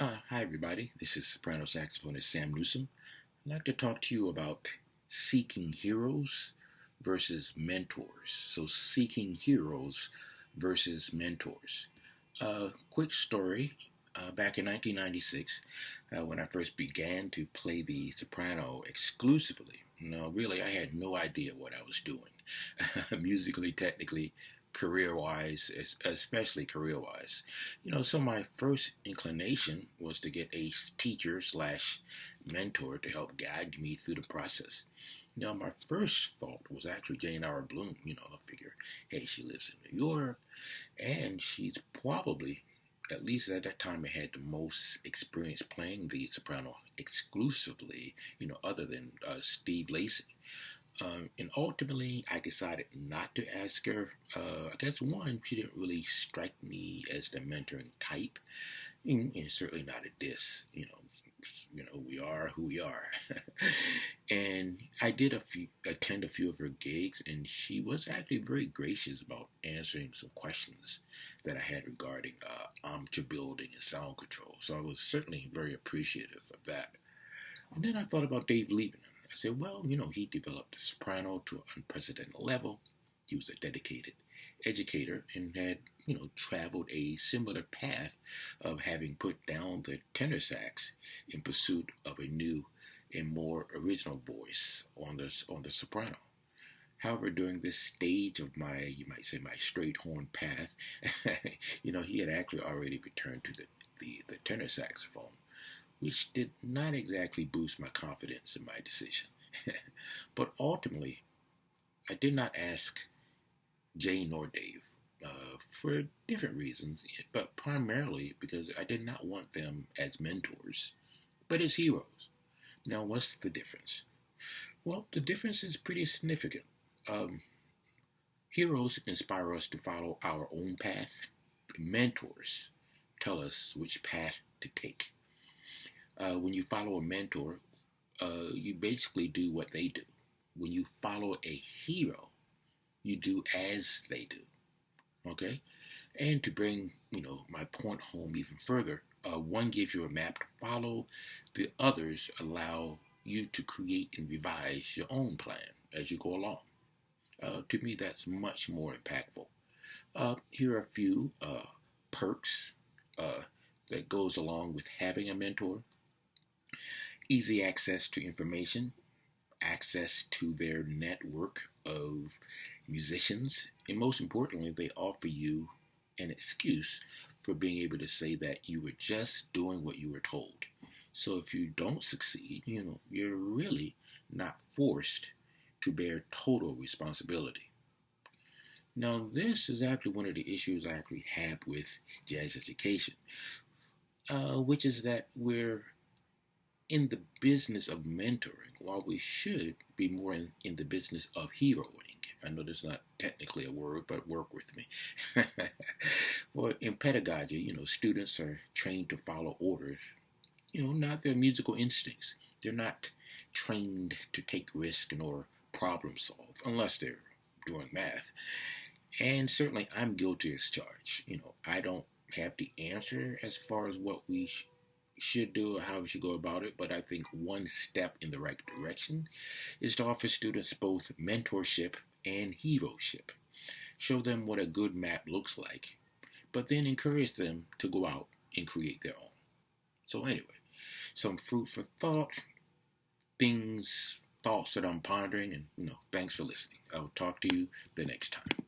Hi, everybody. This is soprano saxophonist Sam Newsom. I'd like to talk to you about seeking heroes versus mentors. So, seeking heroes versus mentors. Quick story. Back in 1996, when I first began to play the soprano exclusively, really, I had no idea what I was doing, musically, technically, career wise, especially career wise. So my first inclination was to get a teacher slash mentor to help guide me through the process. My first thought was actually Jane R. Bloom. I figure, hey, she lives in New York, and she's probably, at least at that time, I had the most experience playing the soprano exclusively, other than Steve Lacy. And ultimately, I decided not to ask her. I guess one, she didn't really strike me as the mentoring type, and certainly not a diss. We are who we are. And I did attend a few of her gigs, and she was actually very gracious about answering some questions that I had regarding armature building and sound control. So I was certainly very appreciative of that. And then I thought about Dave Liebman. I said, well, he developed the soprano to an unprecedented level. He was a dedicated educator and had, traveled a similar path of having put down the tenor sax in pursuit of a new and more original voice on the soprano. However, during this stage of my, you might say, my straight horn path, he had actually already returned to the tenor saxophone, which did not exactly boost my confidence in my decision. But ultimately, I did not ask Jane nor Dave for different reasons, but primarily because I did not want them as mentors, but as heroes. Now, what's the difference? Well, the difference is pretty significant. Um, Heroes inspire us to follow our own path. Mentors tell us which path to take. When you follow a mentor, you basically do what they do. When you follow a hero, you do as they do. Okay? And to bring, my point home even further, one gives you a map to follow, the others allow you to create and revise your own plan as you go along. To me, that's much more impactful. Here are a few perks that goes along with having a mentor. Easy access to information, access to their network of musicians, and most importantly, they offer you an excuse for being able to say that you were just doing what you were told. So if you don't succeed, you're really not forced to bear total responsibility. Now, this is actually one of the issues I actually have with jazz education, which is that we're in the business of mentoring while we should be more in the business of heroing. I know that's not technically a word, but work with me. Well, in pedagogy, students are trained to follow orders, not their musical instincts. They're not trained to take risk nor problem solve, unless they're doing math. And certainly I'm guilty as charged. I don't have the answer as far as what we should do or how we should go about it, but I think one step in the right direction is to offer students both mentorship and heroship. Show them what a good map looks like, but then encourage them to go out and create their own. So anyway, some food for thought, thoughts that I'm pondering, and thanks for listening. I'll talk to you the next time.